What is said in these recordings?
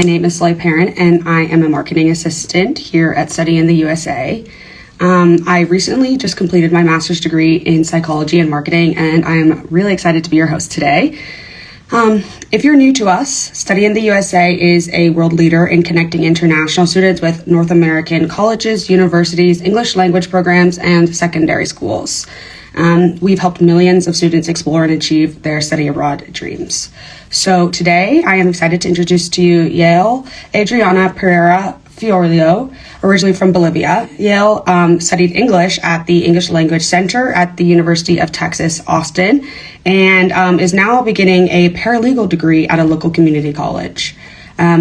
name is Soleil Perrin, and I am a marketing assistant here at Study in the USA. I recently just completed my master's degree in psychology and marketing, and I'm really excited to be your host today. If you're new to us, Study in the USA is a world leader in connecting international students with North American colleges, universities, English language programs, and secondary schools. We've helped millions of students explore and achieve their study abroad dreams. So today, I am excited to introduce to you Yael Adriana Pereira Fiorilo, originally from Bolivia. Yael studied English at the English Language Center at the University of Texas, Austin, and is now beginning a paralegal degree at a local community college.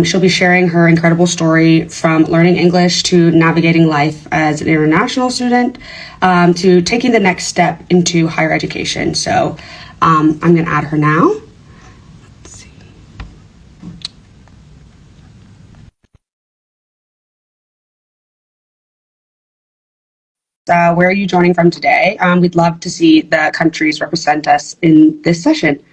She'll be sharing her incredible story from learning English to navigating life as an international student to taking the next step into higher education. So I'm going to add her now. Let's see. Where are you joining from today? We'd love to see the countries represent us in this session.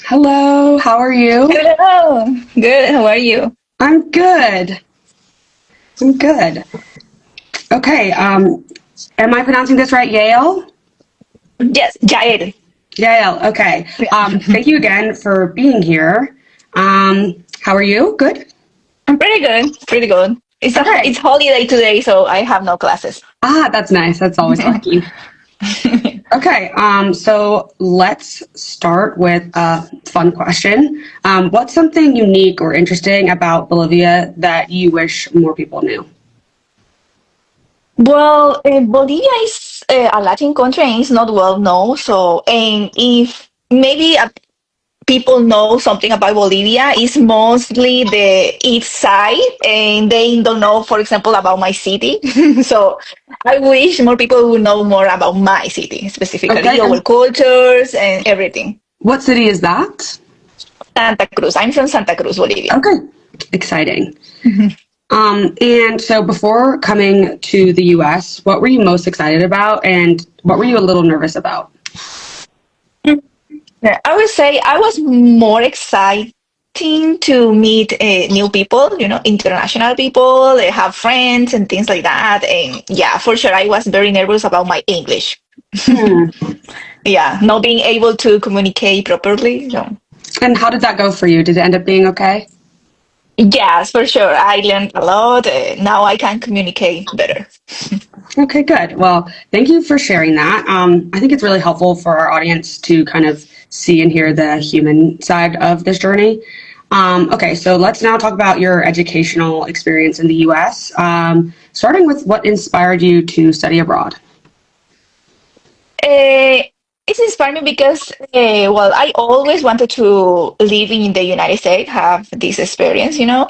Hello, how are you? Hello, good. How are you? I'm good. Okay, am I pronouncing this right, Yael? Yes, Yael. Yael, okay. Thank you again for being here. How are you? Good? I'm pretty good. It's holiday today, so I have no classes. Ah, that's nice. That's always lucky. Okay, so let's start with a fun question. What's something unique or interesting about Bolivia that you wish more people knew? Well, Bolivia is a Latin country and it's not well known. So, and if maybe people know something about Bolivia, it's mostly the east side, and they don't know, for example, about my city. So, I wish more people would know more about my city, specifically Okay, our cultures and everything. what city is that? Santa Cruz. I'm from Santa Cruz, Bolivia. Okay, exciting. And so before coming to the US, what were you most excited about and what were you a little nervous about? Yeah, I would say I was more exciting to meet new people, international people, have friends and things like that. And yeah, for sure, I was very nervous about my English. Hmm. Yeah, not being able to communicate properly. And how did that go for you? Did it end up being okay? Yes, for sure. I learned a lot. Now I can communicate better. Okay, good. Well, thank you for sharing that. I think it's really helpful for our audience to kind of see and hear the human side of this journey. Okay, so let's now talk about your educational experience in the US, starting with what inspired you to study abroad. Uh, it's inspired me because, well, I always wanted to live in the United States, have this experience. Mhm.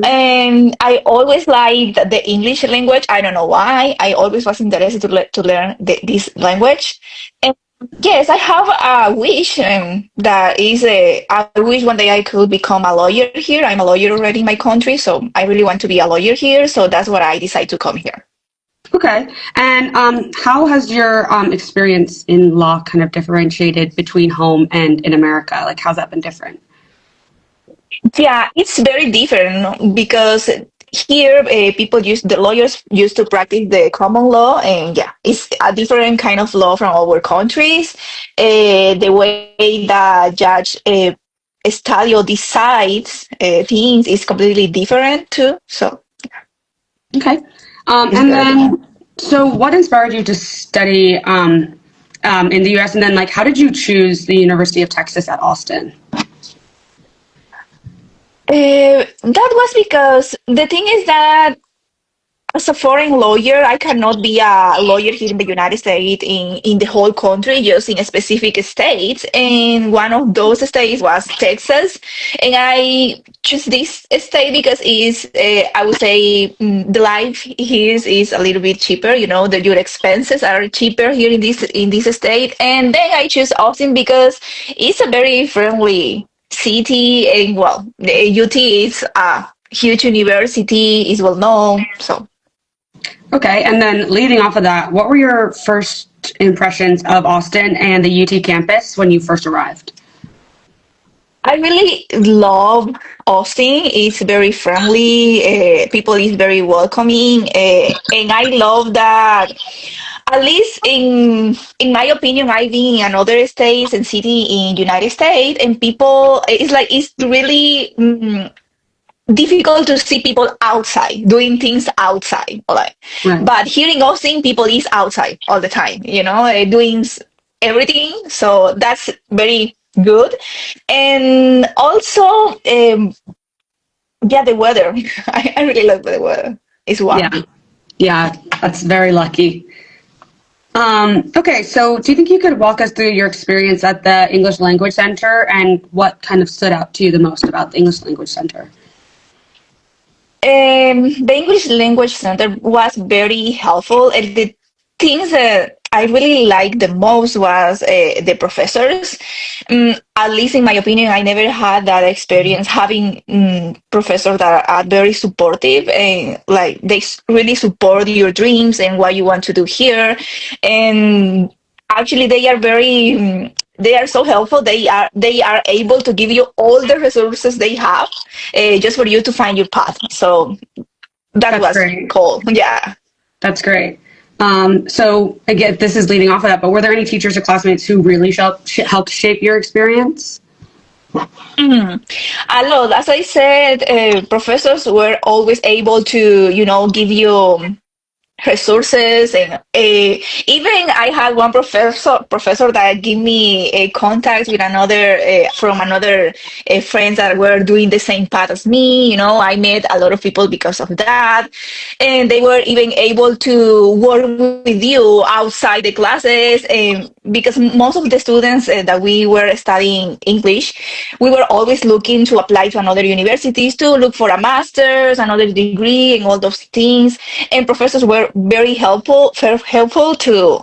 And I always liked the English language. I don't know why. I always was interested to learn this language. And yes, I have a wish that is, I wish one day I could become a lawyer here. I'm a lawyer already in my country, so I really want to be a lawyer here. So that's what I decided to come here. Okay. And how has your experience in law kind of differentiated between home and in America? Like, how's that been different? Yeah, it's very different, no? Because here the lawyers used to practice the common law, and yeah, it's a different kind of law from our countries. The way that judge study or decides things is completely different too. So Okay. it's And very different. then, so what inspired you to study in the US? And then, like, how did you choose the University of Texas at Austin? That was because the thing is that as a foreign lawyer, I cannot be a lawyer here in the United States in the whole country, just in a specific states. And one of those states was Texas. And I choose this state because I would say, the life here is a little bit cheaper. That your expenses are cheaper here in this state. And then I choose Austin because it's a very friendly city. And well, the UT is a huge university, is well known. So. Okay. And then, leading off of that, what were your first impressions of Austin and the UT campus when you first arrived? I really love Austin. It's very friendly. People is very welcoming, and I love that. At least in my opinion, I've been in another states and city in United States, and people, it's like it's really difficult to see people outside doing things outside. Like, Right. but here in Austin, people is outside all the time. Doing everything. So that's very good. And also, yeah, the weather. I really love the weather. It's Yeah. warm. Yeah. That's very lucky. Okay, so do you think you could walk us through your experience at the English Language Center and what kind of stood out to you the most about the English Language Center? The English Language Center was very helpful, and the things that I really liked the most was the professors. At least in my opinion, I never had that experience having professors that are very supportive and like really support your dreams and what you want to do here. And actually, they are they are so helpful. They are able to give you all the resources they have just for you to find your path. So that That's was great. cool. Yeah. That's great. So again, this is leading off of that, but were there any teachers or classmates who really helped shape your experience? Mhm. A lot. As I said, professors were always able to, give you resources, and even I had one professor that gave me a contact with another from another friends that were doing the same path as me. I met a lot of people because of that, and they were even able to work with you outside the classes. And because most of the students that we were studying English, we were always looking to apply to another universities to look for a master's, another degree, and all those things. And professors were very helpful to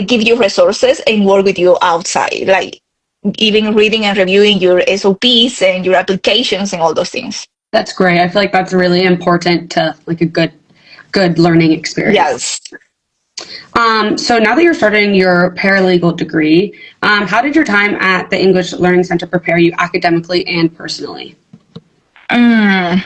give you resources and work with you outside, like even reading and reviewing your SOPs and your applications and all those things. That's great. I feel like that's really important to like a good learning experience. Yes. So now that you're starting your paralegal degree, how did your time at the English Learning Center prepare you academically and personally? Mm,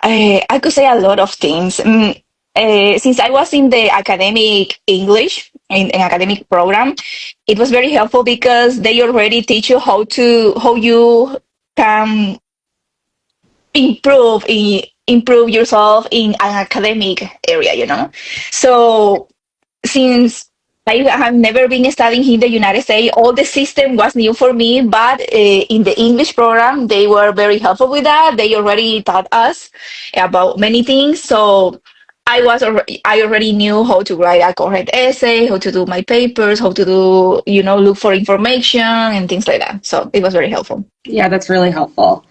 I could say a lot of things. Since I was in the academic English in an academic program, it was very helpful because they already teach you how you can improve yourself in an academic area. So since I have never been studying in the United States, all the system was new for me. But in the English program, they were very helpful with that. They already taught us about many things. So I already knew how to write a correct essay, how to do my papers, how to do, look for information and things like that. So it was very helpful. Yeah, that's really helpful.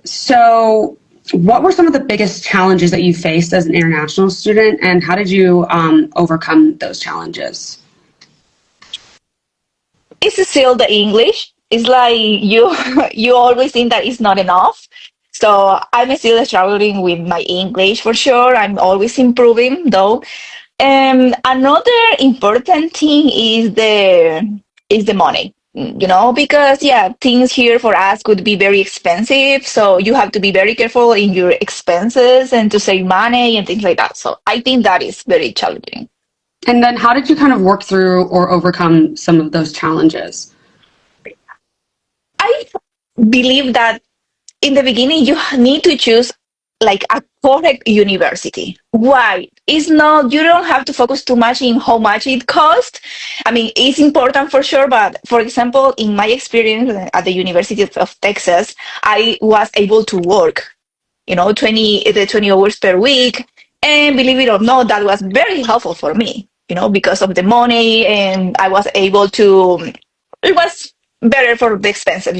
So what were some of the biggest challenges that you faced as an international student, and how did you overcome those challenges? It's still the English. It's like you you always think that it's not enough. So I'm still struggling with my English for sure. I'm always improving though. Another important thing is the money. Because yeah, things here for us could be very expensive. So you have to be very careful in your expenses and to save money and things like that. So I think that is very challenging. And then how did you kind of work through or overcome some of those challenges? I believe that in the beginning you need to choose like a correct university. Why? It's not, you don't have to focus too much in how much it costs. I mean, it's important for sure, but for example, in my experience at the University of Texas, I was able to work, 20 hours per week. And believe it or not, that was very helpful for me, because of the money, and I was able to, it was better for the expenses.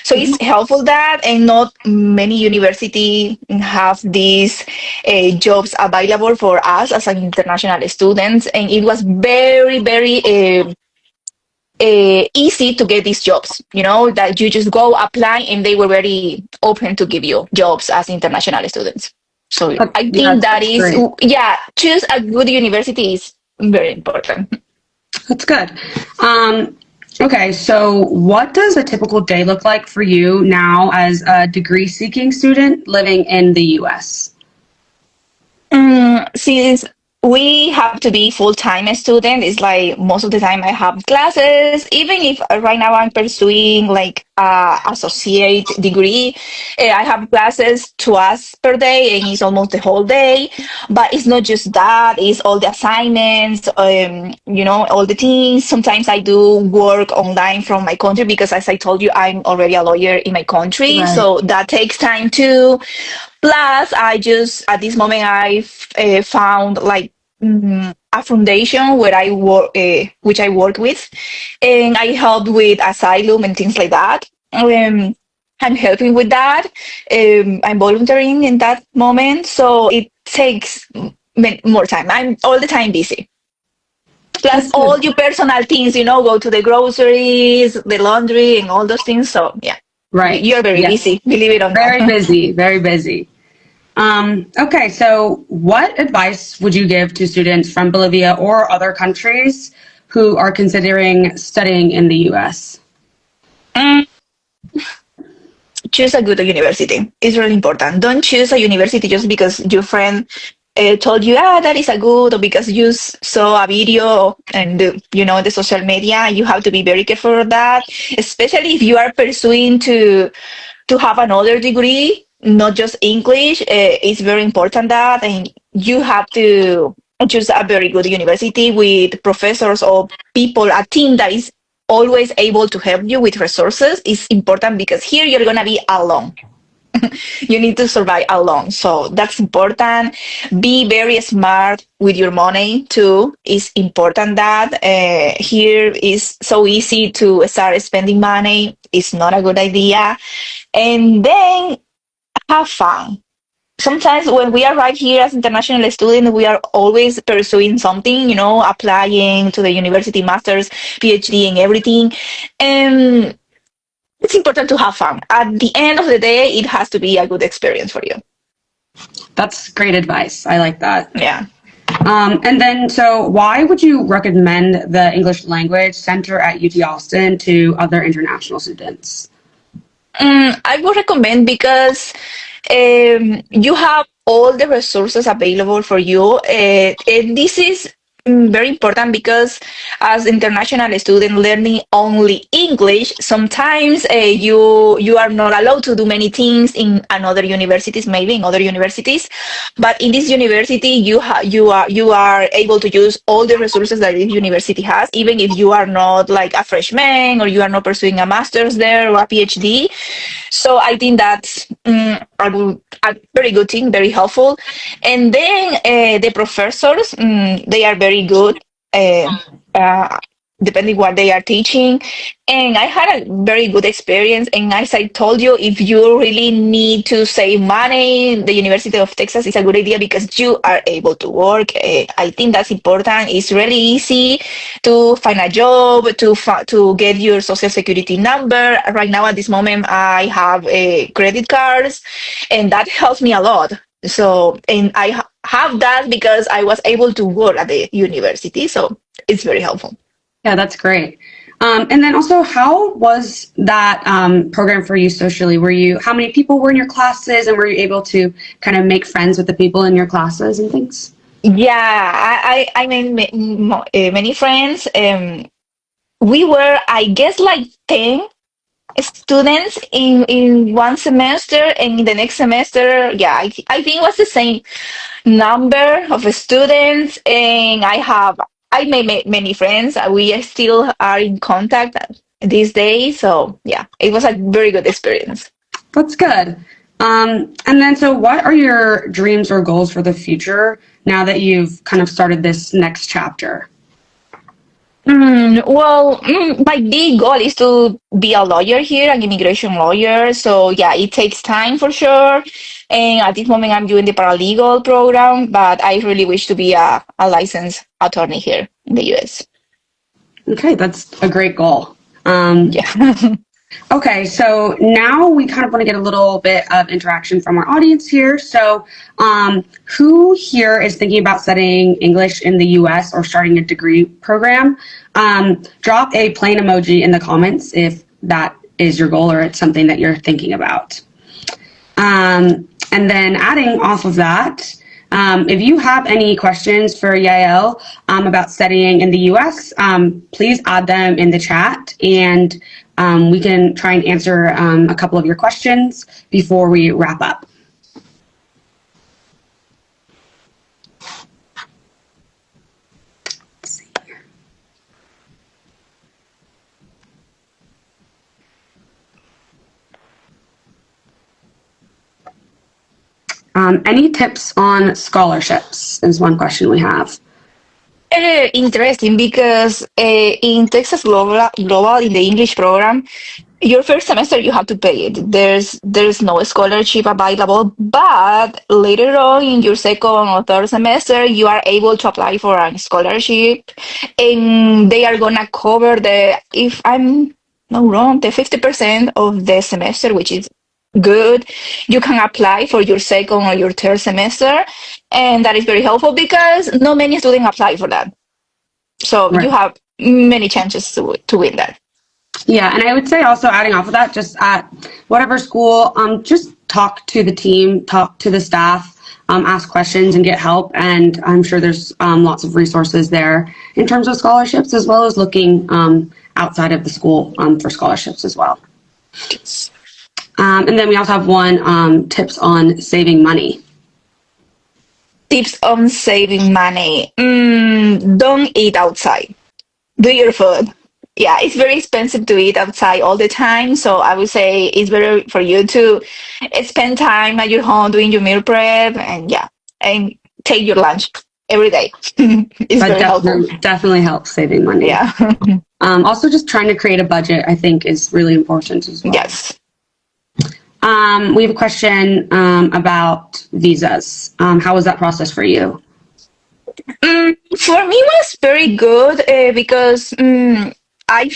So it's helpful that, and not many universities have these jobs available for us as an international students, and it was very, very easy to get these jobs. That you just go apply, and they were very open to give you jobs as international students. So I Yeah, think that that's is, great. yeah, choose a good university is very important. That's good. Um, Okay, so what does a typical day look like for you now as a degree seeking student living in the US? Since we have to be full-time student, it's like most of the time I have classes. Even if right now I'm pursuing like associate degree, I have classes twice per day, and it's almost the whole day. But it's not just that; it's all the assignments, all the things. Sometimes I do work online from my country because, as I told you, I'm already a lawyer in my country, Right. so that takes time too. Plus, I just at this moment I've found like a foundation where I work, which I work with, and I help with asylum and things like that. I'm helping with that. I'm volunteering in that moment, so it takes more time. I'm all the time busy. Plus, That's all good. your personal things, go to the groceries, the laundry, and all those things. So, yeah, Right. you're very Yes. busy, believe it or not. Very busy, very busy. Okay, so what advice would you give to students from Bolivia or other countries who are considering studying in the US? Choose a good university. It's really important. Don't choose a university just because your friend told you, that is a good, or because you saw a video and the social media. You have to be very careful of that, especially if you are pursuing to have another degree, not just English. It's very important that, and you have to choose a very good university with professors or people, a team that is always able to help you with resources. Is important because here you're gonna be alone. You need to survive alone, so that's important. Be very smart with your money too. It's important that here is so easy to start spending money. It's not a good idea. And then have fun. Sometimes when we arrive here as international students, we are always pursuing something, applying to the university, masters, PhD, and everything. And it's important to have fun. At the end of the day, it has to be a good experience for you. That's great advice. I like that. Yeah. And then, so why would you recommend the English Language Center at UT Austin to other international students? I would recommend because you have all the resources available for you. And this is very important because as international student learning only English, sometimes you are not allowed to do many things in another universities, maybe in other universities. But in this university, you are able to use all the resources that this university has, even if you are not like a freshman or you are not pursuing a master's there or a PhD. So I think that's a very good thing, very helpful. And then the professors, they are very good, uh, uh, depending what they are teaching. And I had a very good experience. And as I told you, if you really need to save money, the University of Texas is a good idea because you are able to work. I think that's important. It's really easy to find a job, to get your social security number. Right now, at this moment, I have credit cards, and that helps me a lot. So, and I have that because I was able to work at the university. So it's very helpful. Yeah, that's great. And then also, how was that program for you socially? How many people were in your classes, and were you able to kind of make friends with the people in your classes and things? Yeah, I made many friends. We were, I guess, like 10 students in one semester, and in the next semester, yeah, I think it was the same number of students, and I made many friends. We still are in contact these days, so yeah, it was a very good experience. That's good. And then, so what are your dreams or goals for the future now that you've kind of started this next chapter? Well, my big goal is to be a lawyer here, an immigration lawyer. So yeah, it takes time for sure. And at this moment, I'm doing the paralegal program, but I really wish to be a licensed attorney here in the US. Okay, that's a great goal. Yeah. Okay, so now we kind of want to get a little bit of interaction from our audience here. So, who here is thinking about studying English in the US or starting a degree program? Drop a plain emoji in the comments if that is your goal or it's something that you're thinking about. And then adding off of that, if you have any questions for Yael about studying in the US, please add them in the chat and we can try and answer a couple of your questions before we wrap up. Let's see here. Any tips on scholarships is one question we have. Interesting because in Texas Global in the English program, your first semester you have to pay it. There's no scholarship available, but later on in your second or third semester you are able to apply for a scholarship, and they are gonna cover if I'm not wrong, the 50% of the semester, which is good. You can apply for your second or your third semester, and that is very helpful because not many students apply for that. So Right. you have many chances to win that. Yeah, and I would say also adding off of that, just at whatever school, just talk to the team, talk to the staff, ask questions and get help. And I'm sure there's lots of resources there in terms of scholarships, as well as looking outside of the school for scholarships as well. And then we also have one tips on saving money. Tips on saving money. Don't eat outside. Do your food. Yeah, it's very expensive to eat outside all the time. So I would say it's better for you to spend time at your home doing your meal prep and take your lunch every day. It's That very helpful. definitely helps saving money. Yeah. Also, just trying to create a budget, I think, is really important as well. Yes. We have a question about visas. How was that process for you? For me, it was very good because I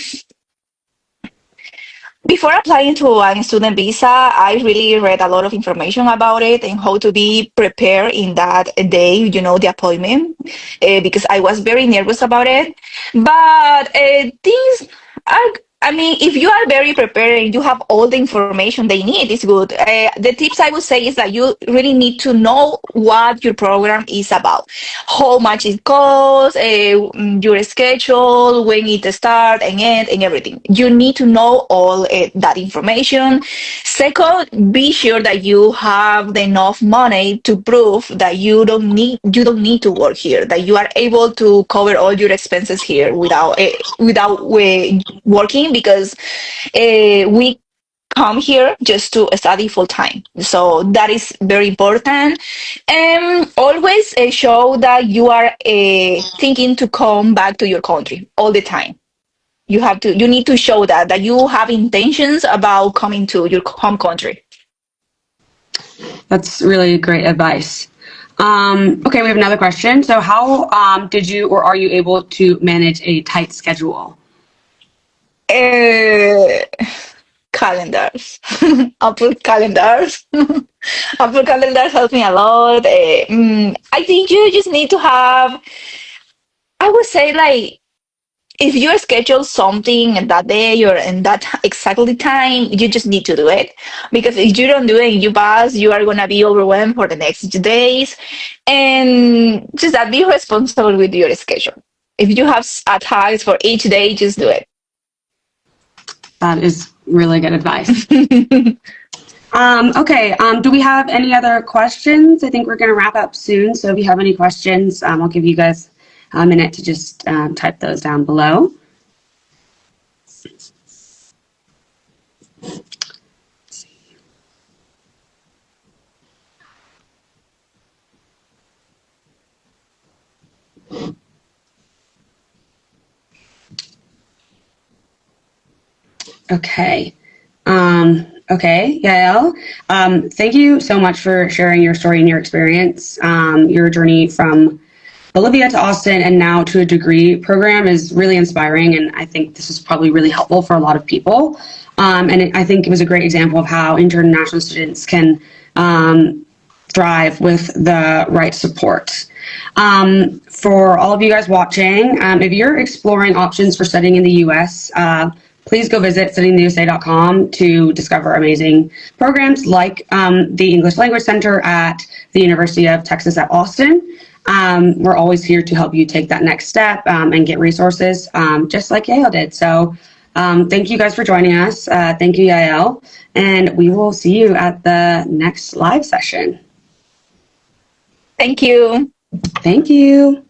before applying to a student visa, I really read a lot of information about it and how to be prepared in that day, the appointment, because I was very nervous about it. But things are, I mean, if you are very prepared and you have all the information they need, it's good. The tips I would say is that you really need to know what your program is about, how much it costs, your schedule, when it starts and end, and everything. You need to know all that information. Second, be sure that you have enough money to prove that you don't need to work here, that you are able to cover all your expenses here without working, because we come here just to study full time. So that is very important. And always show that you are thinking to come back to your country all the time. You need to show that you have intentions about coming to your home country. That's really great advice. Okay, we have another question. So how did you or are you able to manage a tight schedule? Calendars. Apple calendars. Apple calendars help me a lot. I think you just need to have, I would say, like, if you schedule something in that day or in that exactly time, you just need to do it. Because if you don't do it and you pass, you are going to be overwhelmed for the next days. And just that, be responsible with your schedule. If you have a task for each day, just do it. That is really good advice. Okay, do we have any other questions? I think we're going to wrap up soon. So if you have any questions, I'll give you guys a minute to just type those down below. Okay. Okay, Yael, thank you so much for sharing your story and your experience, your journey from Bolivia to Austin and now to a degree program is really inspiring, and I think this is probably really helpful for a lot of people. I think it was a great example of how international students can thrive with the right support. For all of you guys watching, if you're exploring options for studying in the U.S., please go visit studyintheusa.com to discover amazing programs like the English Language Center at the University of Texas at Austin. We're always here to help you take that next step and get resources, just like Yael did. So thank you guys for joining us. Thank you, Yael. And we will see you at the next live session. Thank you. Thank you.